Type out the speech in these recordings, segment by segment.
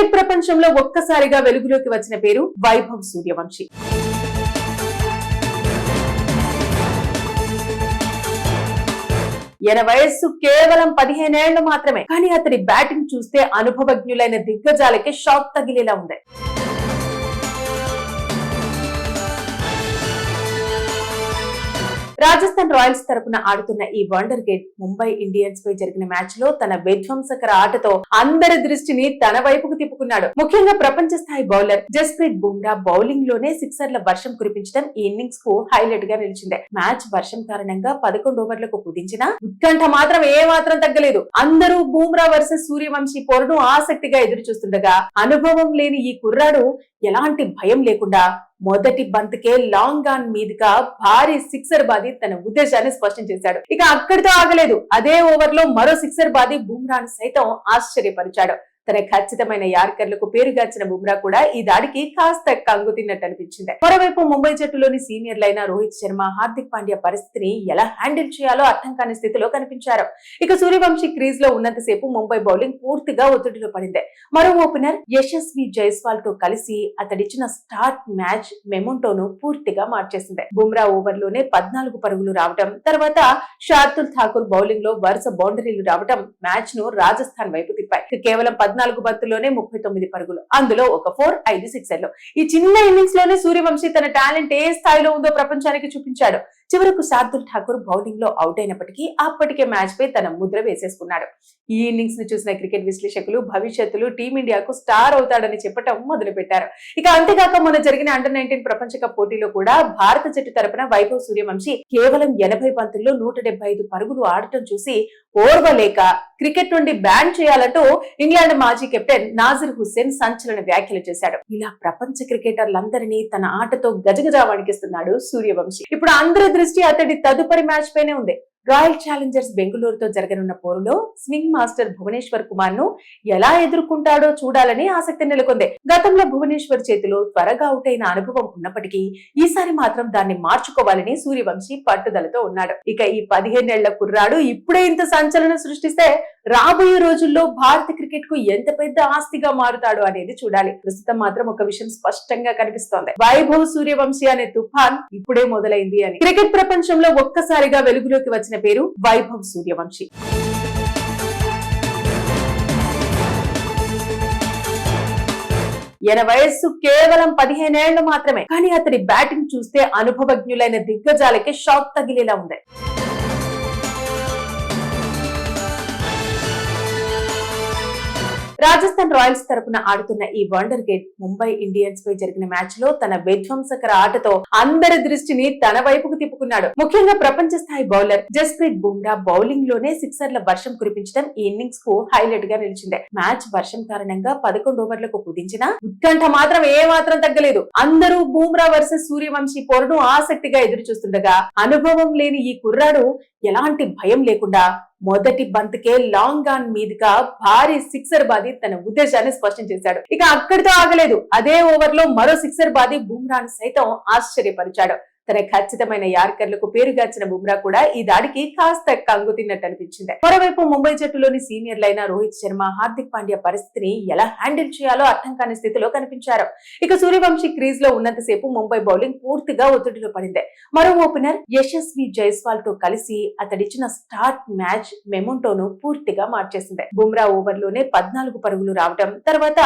Cricket ప్రపంచంలో ఒక్కసారిగా వెలుగులోకి వచ్చిన పేరు వైభవ్ సూర్యవంశీ. ఈయన వయస్సు కేవలం 15 ఏళ్లు మాత్రమే. కానీ అతడి బ్యాటింగ్ చూస్తే అనుభవజ్ఞులైన దిగ్గజాలకి షాక్ తగిలేలా ఉంది. రాజస్థాన్ రాయల్స్ తరపున ఆడుతున్న ఈ వండర్ కిడ్ ముంబై ఇండియన్స్ పై జరిగిన మ్యాచ్ లో తన విధ్వంసకర ఆటతో అందరి దృష్టిని తన వైపుకు తిప్పుకున్నాడు. ముఖ్యంగా ప్రపంచ స్థాయి బౌలర్ జస్ప్రీత్ బుమ్రా బౌలింగ్ లోనే సిక్సర్ల వర్షం కురిపించడం ఈ ఇన్నింగ్స్ కు హైలైట్ గా నిలిచింది. మ్యాచ్ వర్షం కారణంగా 11 ఓవర్లకు కుదించిన ఉత్కంఠ మాత్రం ఏమాత్రం తగ్గలేదు. అందరూ బుమ్రా వర్సెస్ సూర్యవంశీ పోరును ఆసక్తిగా ఎదురు చూస్తుండగా అనుభవం లేని ఈ కుర్రాడు ఎలాంటి భయం లేకుండా మొదటి బంతికే లాంగ్ ఆన్ మీదుగా భారీ సిక్సర్ బాది తన ఉద్దేశాన్ని స్పష్టం చేశాడు. ఇక అక్కడితో ఆగలేదు. అదే ఓవర్ లో మరో సిక్సర్ బాది బుమ్రాను సైతం ఆశ్చర్యపరిచాడు. తన ఖచ్చితమైన యార్కర్లకు పేరుగాచిన బుమ్రా కూడా ఈ దాడికి కాస్త కంగు తిన్నట్టు అనిపించింది. మరోవైపు ముంబై జట్టులోని సీనియర్లైన రోహిత్ శర్మ, హార్దిక్ పాండ్యా పరిస్థితిని ఎలా హ్యాండిల్ చేయాలో అర్థం కాని స్థితిలో కనిపించారు. ఇక సూర్యవంశీ క్రీజ్ లో ఉన్నంతసేపు ముంబై బౌలింగ్ పూర్తిగా ఒత్తిడిలో పడింది. మరో ఓపెనర్ యశస్వి జైస్వాల్ తో కలిసి అతడిచ్చిన స్టార్ట్ మ్యాచ్ మెమొంటోను పూర్తిగా మార్చేసింది. బుమ్రా ఓవర్ లోనే 14 పరుగులు రావడం, తర్వాత షార్దుల్ ఠాకూర్ బౌలింగ్ లో వరుస బౌండరీలు రావడం మ్యాచ్ ను రాజస్థాన్ వైపు తిప్పాయి. కేవలం 14 బంతుల్లోనే 39 పరుగులు, అందులో ఒక 4, 5 సిక్సర్లు. ఈ చిన్న ఇన్నింగ్స్ లోనే సూర్యవంశీ తన టాలెంట్ ఏ స్థాయిలో ఉందో ప్రపంచానికి చూపించాడు. చివరకు శార్దుల్ ఠాకూర్ బౌలింగ్ లో అవుట్ అయినప్పటికీ అప్పటికే మ్యాచ్ పై తన ముద్ర వేసేసుకున్నాడు. ఈ ఇన్నింగ్స్ ను చూసిన క్రికెట్ విశ్లేషకులు భవిష్యత్తులో టీమిండియాకు స్టార్ అవుతాడని చెప్పడం మొదలు పెట్టారు. ఇక అంతేకాక మొన్న జరిగిన అండర్-19 ప్రపంచ కప్ పోటీలో కూడా భారత జట్టు తరపున వైభవ్ సూర్యవంశీ కేవలం 80 బంతుల్లో 175 పరుగులు ఆడటం చూసి ఓర్వలేక క్రికెట్ నుండి బ్యాన్ చేయాలంటూ ఇంగ్లాండ్ మాజీ కెప్టెన్ నాజిర్ హుస్సేన్ సంచలన వ్యాఖ్యలు చేశాడు. ఇలా ప్రపంచ క్రికెటర్లందరినీ తన ఆటతో గజగజా వణికిస్తున్నాడు సూర్యవంశీ. ఇప్పుడు అందరి దృష్టి అతడి తదుపరి మ్యాచ్ పైనే ఉంది. రాయల్ ఛాలెంజర్స్ బెంగళూరుతో జరగనున్న పోరులో స్వింగ్ మాస్టర్ భువనేశ్వర్ కుమార్ ను ఎలా ఎదుర్కొంటాడో చూడాలని ఆసక్తి నెలకొంది. గతంలో భువనేశ్వర్ చేతిలో త్వరగా అవుట్ అయిన అనుభవం ఉన్నప్పటికీ ఈసారి మాత్రం దాన్ని మార్చుకోవాలని సూర్యవంశీ పట్టుదలతో ఉన్నాడు. ఇక ఈ 15 ఏళ్ల కుర్రాడు ఇప్పుడే ఇంత సంచలనం సృష్టిస్తే రాబోయే రోజుల్లో భారత క్రికెట్ కు ఎంత పెద్ద ఆస్తిగా మారుతాడు అనేది చూడాలి. ప్రస్తుతం మాత్రం ఒక విషయం స్పష్టంగా కనిపిస్తోంది. వైభవ్ సూర్యవంశీ అనే తుఫాన్ ఇప్పుడే మొదలైంది అని. క్రికెట్ ప్రపంచంలో ఒక్కసారిగా వెలుగులోకి వచ్చిన పేరు వైభవ్ సూర్యవంశీ. ఈయన వయస్సు కేవలం 15 ఏళ్లు మాత్రమే. కానీ అతడి బ్యాటింగ్ చూస్తే అనుభవజ్ఞులైన దిగ్గజాలకి షాక్ తగిలేలా ఉంది. రాజస్థాన్ రాయల్స్ తరపున ఆడుతున్న ఈ వండర్ కిడ్ ముంబై ఇండియన్స్ పై జరిగిన మ్యాచ్ లో తన విధ్వంసకర ఆటతో అందరి దృష్టిని తన వైపుకు తిప్పుకున్నాడు. ముఖ్యంగా ప్రపంచ స్థాయి బౌలర్ జస్ప్రీత్ బుమ్రా బౌలింగ్ లోనే సిక్సర్ల వర్షం కురిపించడం ఈ ఇన్నింగ్స్ కు హైలైట్ గా నిలిచింది. మ్యాచ్ వర్షం కారణంగా 11 ఓవర్లకు కుదించిన ఉత్కంఠ మాత్రం ఏమాత్రం తగ్గలేదు. అందరూ బుమ్రా వర్సెస్ సూర్యవంశీ పోరును ఆసక్తిగా ఎదురు చూస్తుండగా అనుభవం లేని ఈ కుర్రాడు ఎలాంటి భయం లేకుండా మొదటి బంతికే లాంగ్ ఆన్ మీదుగా భారీ సిక్సర్ బాది తన ఉద్దేశాన్ని స్పష్టం చేశాడు. ఇక అక్కడితో ఆగలేదు. అదే ఓవర్ లో మరో సిక్సర్ బాది బుమ్రాను సైతం ఆశ్చర్యపరిచాడు. తన ఖచ్చితమైన యార్కర్లకు పేరుగాచిన బుమ్రా కూడా ఈ దాడికి కాస్త కంగు తిన్నట్టు అనిపించింది. మరోవైపు ముంబై జట్టులోని సీనియర్లైన రోహిత్ శర్మ, హార్దిక్ పాండ్యా పరిస్థితిని ఎలా హ్యాండిల్ చేయాలో అర్థం కాని స్థితిలో కనిపించారు. ఇక సూర్యవంశీ క్రీజ్ లో ఉన్నంతసేపు ముంబై బౌలింగ్ పూర్తిగా ఒత్తిడిలో పడింది. మరో ఓపెనర్ యశస్వి జైస్వాల్ తో కలిసి అతడిచ్చిన స్టార్ట్ మ్యాచ్ మెమొంటోను పూర్తిగా మార్చేసింది. బుమ్రా ఓవర్ లోనే 14 పరుగులు రావడం, తర్వాత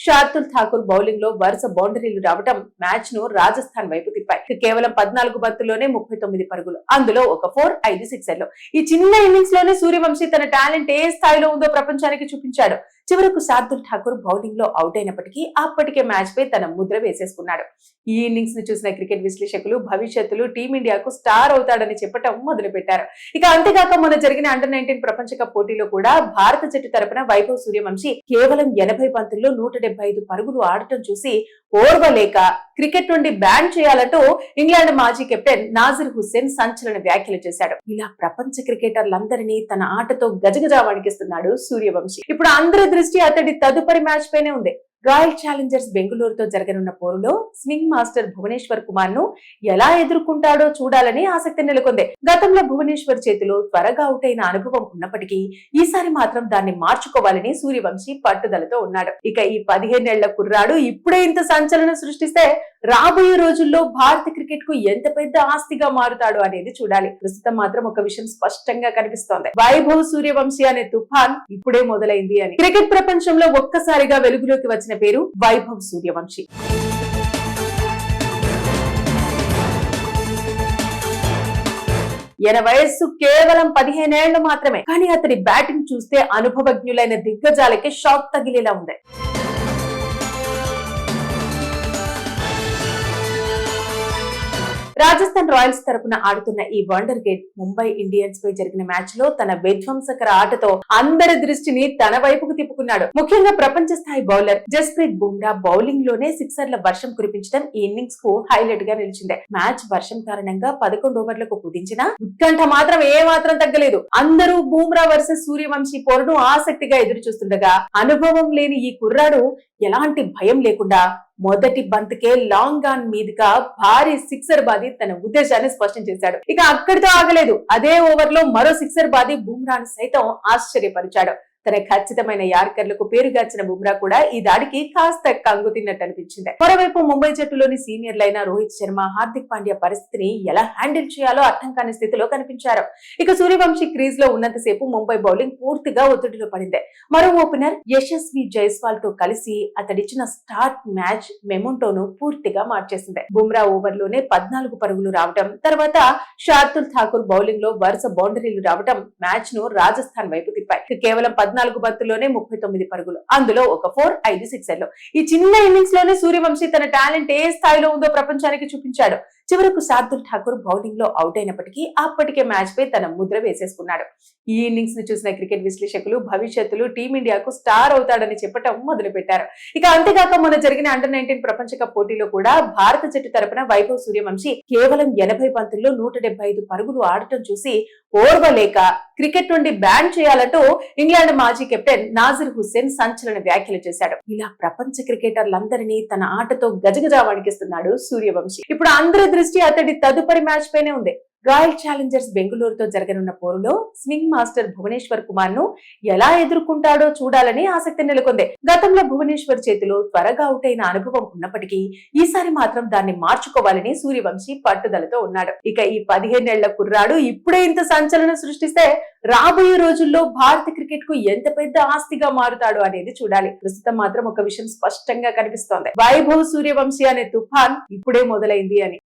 షార్దుల్ ఠాకూర్ బౌలింగ్ లో వరుస బౌండరీలు రావడం మ్యాచ్ ను రాజస్థాన్ వైపు తిప్పాయి. కేవలం 14 బంతుల్లోనే 39 పరుగులు, అందులో ఒక 4, 5 సిక్సర్లు. ఈ చిన్న ఇన్నింగ్స్ లోనే సూర్యవంశీ తన టాలెంట్ ఏ స్థాయిలో ఉందో ప్రపంచానికి చూపించాడు. చివరకు శార్దుల్ ఠాకూర్ బౌలింగ్ లో అవుట్ అయినప్పటికీ అప్పటికే మ్యాచ్ పై తన ముద్ర వేసేసుకున్నాడు. ఈ ఇన్నింగ్స్ ను చూసిన క్రికెట్ విశ్లేషకులు భవిష్యత్తులో టీమిండియాకు స్టార్ అవుతాడని చెప్పడం మొదలు పెట్టారు. ఇక అంతేకాక మొన్న జరిగిన అండర్-19 ప్రపంచ కప్ పోటీలో కూడా భారత జట్టు తరపున వైభవ్ సూర్యవంశీ కేవలం 80 బంతుల్లో 175 పరుగులు ఆడటం చూసి ఓర్వలేక క్రికెట్ నుండి బ్యాన్ చేయాలంటూ ఇంగ్లాండ్ మాజీ కెప్టెన్ నాజిర్ హుస్సేన్ సంచలన వ్యాఖ్యలు చేశాడు. ఇలా ప్రపంచ క్రికెటర్లందరినీ తన ఆటతో గజగజా వణికిస్తున్నాడు సూర్యవంశీ. ఇప్పుడు అందరి దృష్టి అతడి తదుపరి మ్యాచ్ పైనే ఉంది. రాయల్ ఛాలెంజర్స్ బెంగళూరుతో జరగనున్న పోరులో స్వింగ్ మాస్టర్ భువనేశ్వర్ కుమార్ ను ఎలా ఎదుర్కొంటాడో చూడాలని ఆసక్తి నెలకొంది. గతంలో భువనేశ్వర్ చేతిలో త్వరగా అవుట్ అయిన అనుభవం ఉన్నప్పటికీ ఈసారి మాత్రం దాన్ని మార్చుకోవాలని సూర్యవంశీ పట్టుదలతో ఉన్నాడు. ఇక ఈ 15 ఏళ్ల కుర్రాడు ఇప్పుడే ఇంత సంచలనం సృష్టిస్తే రాబోయే రోజుల్లో భారత క్రికెట్ కు ఎంత పెద్ద ఆస్తిగా మారుతాడు అనేది చూడాలి. ప్రస్తుతం మాత్రం ఒక విషయం స్పష్టంగా కనిపిస్తోంది. వైభవ్ సూర్యవంశీ అనే తుఫాన్ ఇప్పుడే మొదలైంది అని. క్రికెట్ ప్రపంచంలో ఒక్కసారిగా వెలుగులోకి వచ్చిన పేరు వైభవ్ సూర్యవంశీ. ఈయన వయస్సు కేవలం 15 ఏళ్లు మాత్రమే. కానీ అతడి బ్యాటింగ్ చూస్తే అనుభవజ్ఞులైన దిగ్గజాలకే షాక్ తగిలేలా ఉంది. రాజస్థాన్ రాయల్స్ తరపున ఆడుతున్న ఈ వండర్ కిడ్ ముంబై ఇండియన్స్ పై జరిగిన మ్యాచ్ లో తన విధ్వంసకర ఆటతో అందరి దృష్టిని తన వైపుకు తిప్పుకున్నాడు. ముఖ్యంగా ప్రపంచ స్థాయి బౌలర్ జస్ప్రీత్ బుమ్రా బౌలింగ్ లోనే సిక్సర్ల వర్షం కురిపించడం ఈ ఇన్నింగ్స్ కు హైలైట్ గా నిలిచింది. మ్యాచ్ వర్షం కారణంగా 11 ఓవర్లకు కుదించిన ఉత్కంఠ మాత్రం ఏమాత్రం తగ్గలేదు. అందరూ బుమ్రా వర్సెస్ సూర్యవంశీ పోరును ఆసక్తిగా ఎదురు చూస్తుండగా అనుభవం లేని ఈ కుర్రాడు ఎలాంటి భయం లేకుండా మొదటి బంతికే లాంగ్ ఆన్ మీదుగా భారీ సిక్సర్ బాది తన ఉద్దేశాన్ని స్పష్టం చేశాడు. ఇక అక్కడితో ఆగలేదు. అదే ఓవర్ లో మరో సిక్సర్ బాది బుమ్రాను సైతం ఆశ్చర్యపరిచాడు. తన ఖచ్చితమైన యార్కర్లకు పేరుగాచిన బుమ్రా కూడా ఈ దాడికి కాస్త కంగు తిన్నట్టు అనిపించింది. మరోవైపు ముంబై జట్టులోని సీనియర్లైన రోహిత్ శర్మ, హార్దిక్ పాండ్యా పరిస్థితిని ఎలా హ్యాండిల్ చేయాలో అర్థం కాని స్థితిలో కనిపించారు. ఇక సూర్యవంశీ క్రీజ్ లో ఉన్నంతసేపు ముంబై బౌలింగ్ పూర్తిగా ఒత్తిడిలో పడింది. మరో ఓపెనర్ యశస్వి జైస్వాల్ తో కలిసి అతడిచ్చిన స్టార్ట్ మ్యాచ్ మెమోంటోను పూర్తిగా మార్చేసింది. బుమ్రా ఓవర్ లోనే 14 పరుగులు రావడం, తర్వాత షార్దుల్ ఠాకూర్ బౌలింగ్ లో వరుస బౌండరీలు రావడం మ్యాచ్ ను రాజస్థాన్ వైపు తిప్పాయి. కేవలం 14 బంతుల్లోనే 39 పరుగులు, అందులో ఒక 4, 5 సిక్సర్లు. ఈ చిన్న ఇన్నింగ్స్ లోనే సూర్యవంశీ తన టాలెంట్ ఏ స్థాయిలో ఉందో ప్రపంచానికి చూపించాడు. చివరకు శార్దుల్ ఠాకూర్ బౌలింగ్ లో అవుట్ అయినప్పటికీ అప్పటికే మ్యాచ్ పై తన ముద్ర వేసేసుకున్నాడు. ఈ ఇన్నింగ్స్ ను చూసిన క్రికెట్ విశ్లేషకులు భవిష్యత్తులో టీమిండియాకు స్టార్ అవుతాడని చెప్పడం మొదలు పెట్టారు. ఇక అంతేకాక మొన్న జరిగిన అండర్-19 ప్రపంచ కప్ పోటీలో కూడా భారత జట్టు తరపున వైభవ్ సూర్యవంశీ కేవలం 80 బంతుల్లో 175 పరుగులు ఆడటం చూసి ఓర్వలేక క్రికెట్ నుండి బ్యాన్ చేయాలంటూ ఇంగ్లాండ్ మాజీ కెప్టెన్ నాజిర్ హుస్సేన్ సంచలన వ్యాఖ్యలు చేశాడు. ఇలా ప్రపంచ క్రికెటర్లందరినీ తన ఆటతో గజగజా వణికిస్తున్నాడు సూర్యవంశీ. ఇప్పుడు అందరి దృష్టి అతడి తదుపరి మ్యాచ్ పైనే ఉంది. రాయల్ ఛాలెంజర్స్ బెంగళూరుతో జరగనున్న పోరులో స్వింగ్ మాస్టర్ భువనేశ్వర్ కుమార్ ను ఎలా ఎదుర్కొంటాడో చూడాలని ఆసక్తి నెలకొంది. గతంలో భువనేశ్వర్ చేతిలో త్వరగా అవుట్ అయిన అనుభవం ఉన్నప్పటికీ ఈసారి మాత్రం దాన్ని మార్చుకోవాలని సూర్యవంశీ పట్టుదలతో ఉన్నాడు. ఇక ఈ 15 ఏళ్ల కుర్రాడు ఇప్పుడే ఇంత సంచలనం సృష్టిస్తే రాబోయే రోజుల్లో భారత క్రికెట్ కు ఎంత పెద్ద ఆస్తిగా మారుతాడు అనేది చూడాలి. ప్రస్తుతం మాత్రం ఒక విషయం స్పష్టంగా కనిపిస్తోంది. వైభవ్ సూర్యవంశీ అనే తుఫాన్ ఇప్పుడే మొదలైంది అని.